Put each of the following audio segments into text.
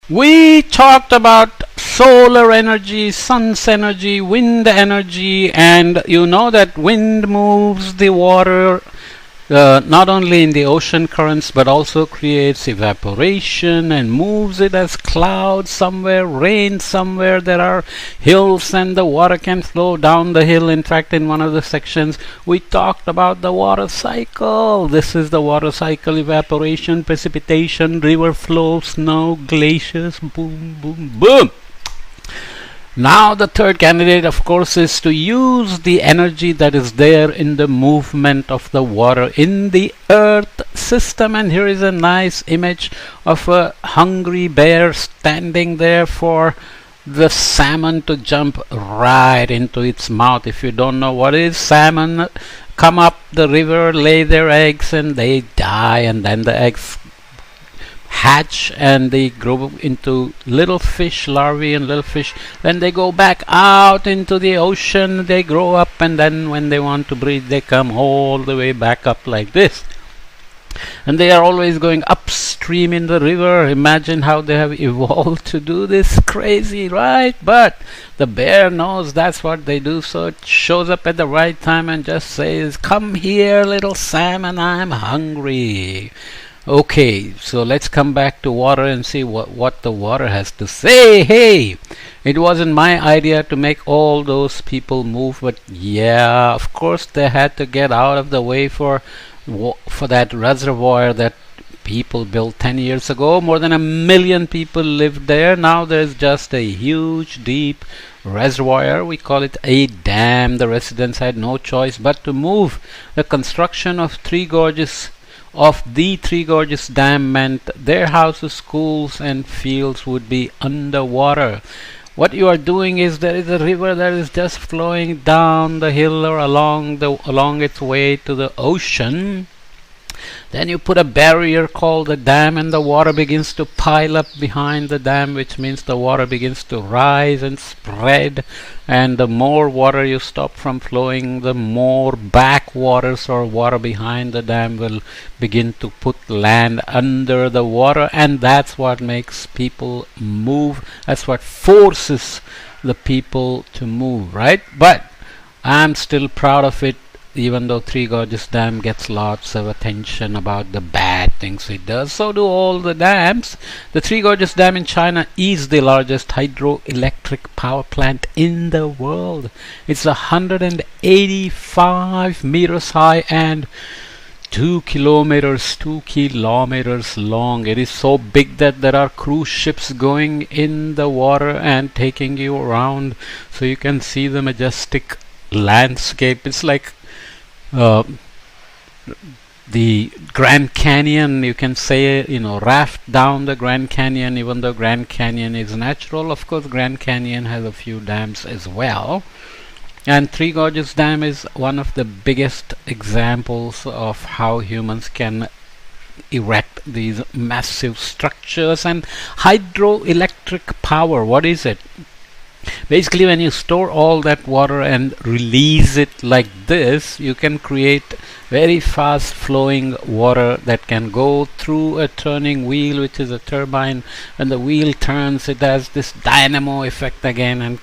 We talked about solar energy, sun's energy, wind energy, and you know that wind moves the water not only in the ocean currents but also creates evaporation and moves it as clouds somewhere, rain somewhere. There are hills and the water can flow down the hill. In fact, in one of the sections we talked about the water cycle. This is the water cycle: evaporation, precipitation, river flow, snow, glaciers, boom, boom, boom. Now the third candidate, of course, is to use the energy that is there in the movement of the water in the earth system. And here is a nice image of a hungry bear standing there for the salmon to jump right into its mouth. If you don't know what is salmon, come up the river, lay their eggs, and they die, and then the eggs hatch and they grow into little fish larvae and little fish. Then they go back out into the ocean, they grow up, and then when they want to breathe they come all the way back up like this. And they are always going upstream in the river. Imagine how they have evolved to do this. Crazy, right? But the bear knows that's what they do, so it shows up at the right time and just says, "Come here, little salmon, I'm hungry." Okay, so let's come back to water and see what the water has to say. Hey, it wasn't my idea to make all those people move, but yeah, of course they had to get out of the way for that reservoir that people built 10 years ago. More than 1 million people lived there. Now there's just a huge, deep reservoir. We call it a dam. The residents had no choice but to move. The construction of the Three Gorges Dam meant their houses, schools and fields would be underwater. What you are doing is, there is a river that is just flowing down the hill or along its way to the ocean. Then you put a barrier called the dam, and the water begins to pile up behind the dam, which means the water begins to rise and spread. And the more water you stop from flowing, the more backwaters or water behind the dam will begin to put land under the water. And that's what makes people move. That's what forces the people to move, right? But I'm still proud of it. Even though Three Gorges Dam gets lots of attention about the bad things it does, so do all the dams. The Three Gorges Dam in China is the largest hydroelectric power plant in the world. It's 185 meters high and 2 kilometers long. It is so big that there are cruise ships going in the water and taking you around, so you can see the majestic landscape. It's like the Grand Canyon, you can say, raft down the Grand Canyon. Even though Grand Canyon is natural, of course Grand Canyon has a few dams as well. And Three Gorges Dam is one of the biggest examples of how humans can erect these massive structures. And hydroelectric power, what is it? Basically, when you store all that water and release it like this, you can create very fast flowing water that can go through a turning wheel, which is a turbine. When the wheel turns, it has this dynamo effect again, and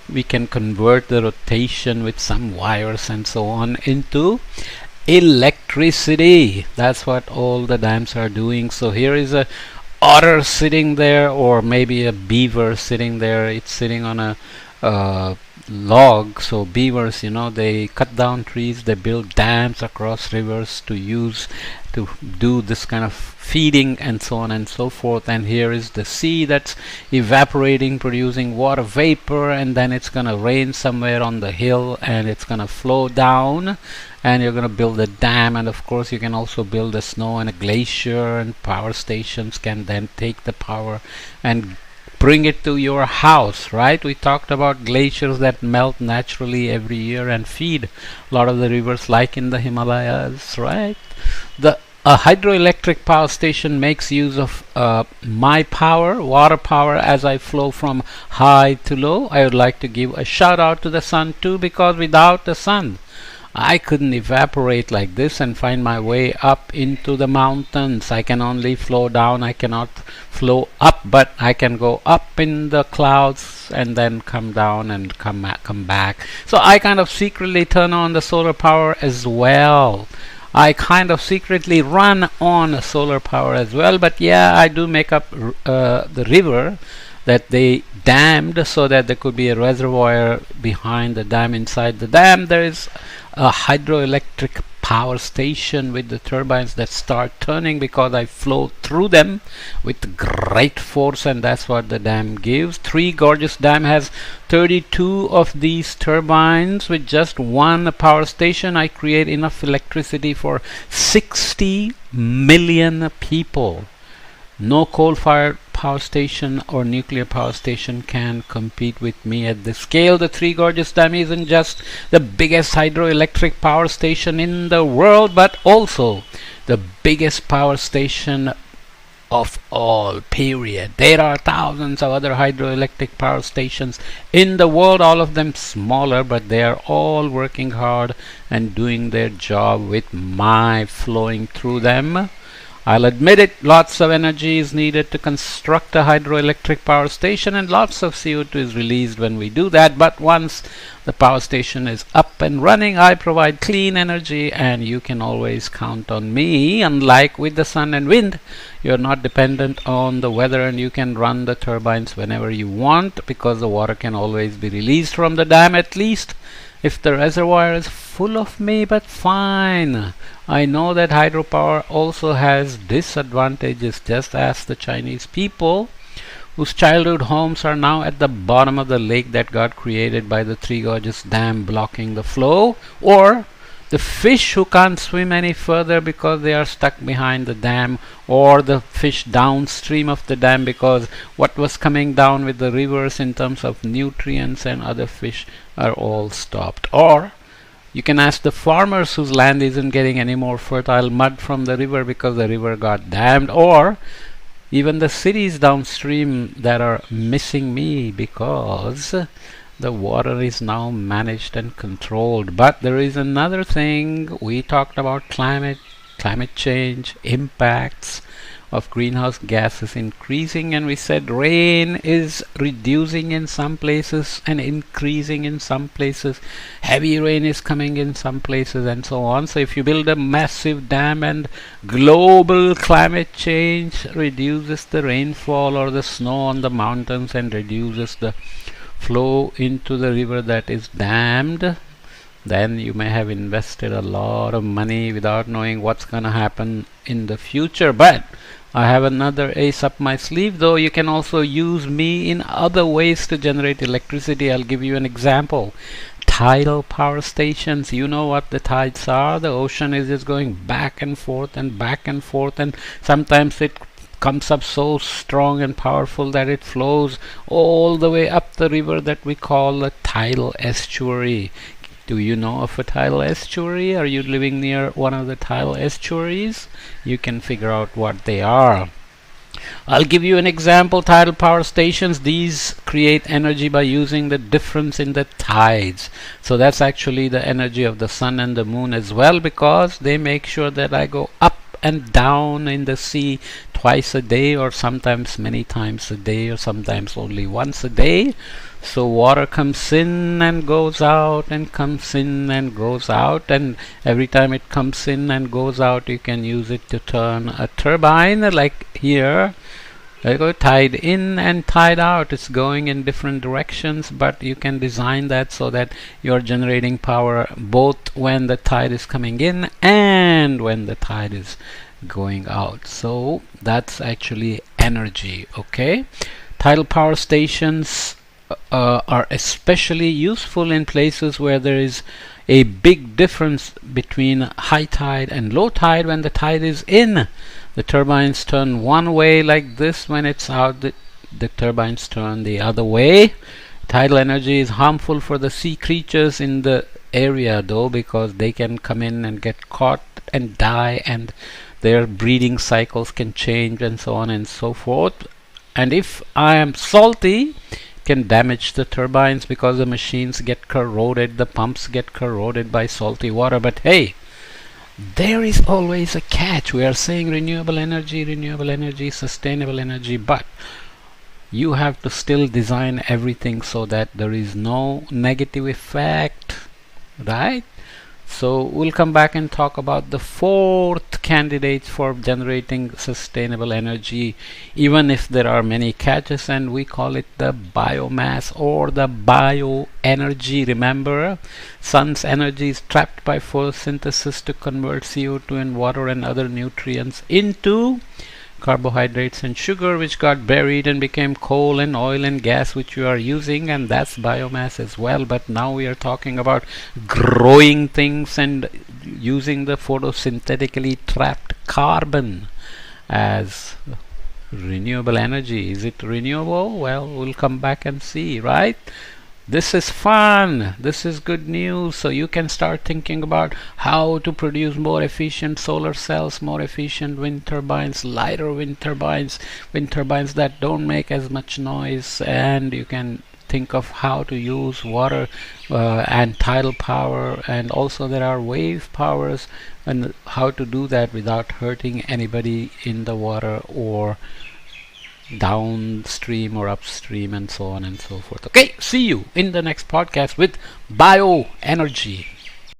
we can convert the rotation with some wires and so on into electricity. That's what all the dams are doing. So here is a otter sitting there, or maybe a beaver sitting there. It's sitting on a log. So beavers, they cut down trees, they build dams across rivers to do this kind of feeding and so on and so forth. And here is the sea that's evaporating, producing water vapor, and then it's gonna rain somewhere on the hill and it's gonna flow down, and you're gonna build a dam. And of course you can also build a snow and a glacier, and power stations can then take the power and bring it to your house, right? We talked about glaciers that melt naturally every year and feed a lot of the rivers, like in the Himalayas, right? A hydroelectric power station makes use of my power, water power, as I flow from high to low. I would like to give a shout out to the sun too, because without the sun I couldn't evaporate like this and find my way up into the mountains. I can only flow down, I cannot flow up, but I can go up in the clouds and then come down and come back. So I kind of secretly turn on the solar power as well. I kind of secretly run on solar power as well, but yeah, I do make up the river that they dammed so that there could be a reservoir behind the dam. Inside the dam there is a hydroelectric power station with the turbines that start turning because I flow through them with great force, and that's what the dam gives. Three Gorges Dam has 32 of these turbines. With just one power station I create enough electricity for 60 million people. No coal-fired power station or nuclear power station can compete with me at this scale. The Three Gorges Dam isn't just the biggest hydroelectric power station in the world, but also the biggest power station of all, period. There are thousands of other hydroelectric power stations in the world, all of them smaller, but they are all working hard and doing their job with my flowing through them. I'll admit it, lots of energy is needed to construct a hydroelectric power station, and lots of CO2 is released when we do that, but once the power station is up and running, I provide clean energy and you can always count on me. Unlike with the sun and wind, you're not dependent on the weather and you can run the turbines whenever you want because the water can always be released from the dam, at least if the reservoir is full of me, but fine. I know that hydropower also has disadvantages, just as the Chinese people whose childhood homes are now at the bottom of the lake that got created by the Three Gorges Dam blocking the flow, or the fish who can't swim any further because they are stuck behind the dam, or the fish downstream of the dam because what was coming down with the rivers in terms of nutrients and other fish are all stopped. Or you can ask the farmers whose land isn't getting any more fertile mud from the river because the river got dammed, or even the cities downstream that are missing me because the water is now managed and controlled. But there is another thing. We talked about climate change, impacts of greenhouse gases increasing, and we said rain is reducing in some places and increasing in some places. Heavy rain is coming in some places and so on. So if you build a massive dam and global climate change reduces the rainfall or the snow on the mountains and reduces the flow into the river that is dammed, then you may have invested a lot of money without knowing what's gonna happen in the future. But I have another ace up my sleeve, though. You can also use me in other ways to generate electricity. I'll give you an example. Tidal power stations. You know what the tides are. The ocean is just going back and forth and back and forth, and sometimes it comes up so strong and powerful that it flows all the way up the river that we call a tidal estuary. Do you know of a tidal estuary? Are you living near one of the tidal estuaries? You can figure out what they are. I'll give you an example. Tidal power stations, these create energy by using the difference in the tides. So that's actually the energy of the sun and the moon as well, because they make sure that I go up and down in the sea twice a day, or sometimes many times a day, or sometimes only once a day. So water comes in and goes out and comes in and goes out, and every time it comes in and goes out you can use it to turn a turbine. Like here, I go tide in and tide out. It's going in different directions, but you can design that so that you're generating power both when the tide is coming in and when the tide is going out. So that's actually energy. Okay, tidal power stations are especially useful in places where there is a big difference between high tide and low tide. When the tide is in, the turbines turn one way like this. When it's out, the turbines turn the other way. Tidal energy is harmful for the sea creatures in the area though, because they can come in and get caught and die, and their breeding cycles can change and so on and so forth. And if I am salty, can damage the turbines because the machines get corroded, the pumps get corroded by salty water. But hey, there is always a catch. We are saying renewable energy, sustainable energy, but you have to still design everything so that there is no negative effect, right? So we'll come back and talk about the fourth candidate for generating sustainable energy, even if there are many catches, and we call it the biomass or the bioenergy. Remember, sun's energy is trapped by photosynthesis to convert CO2 and water and other nutrients into carbohydrates and sugar, which got buried and became coal and oil and gas, which you are using, and that's biomass as well. But now we are talking about growing things and using the photosynthetically trapped carbon as renewable energy. Is it renewable? Well, we'll come back and see, right? This is fun. This is good news. So you can start thinking about how to produce more efficient solar cells, more efficient wind turbines, lighter wind turbines that don't make as much noise, and you can think of how to use water and tidal power, and also there are wave powers, and how to do that without hurting anybody in the water or downstream or upstream, and so on and so forth. Okay, see you in the next podcast with bioenergy.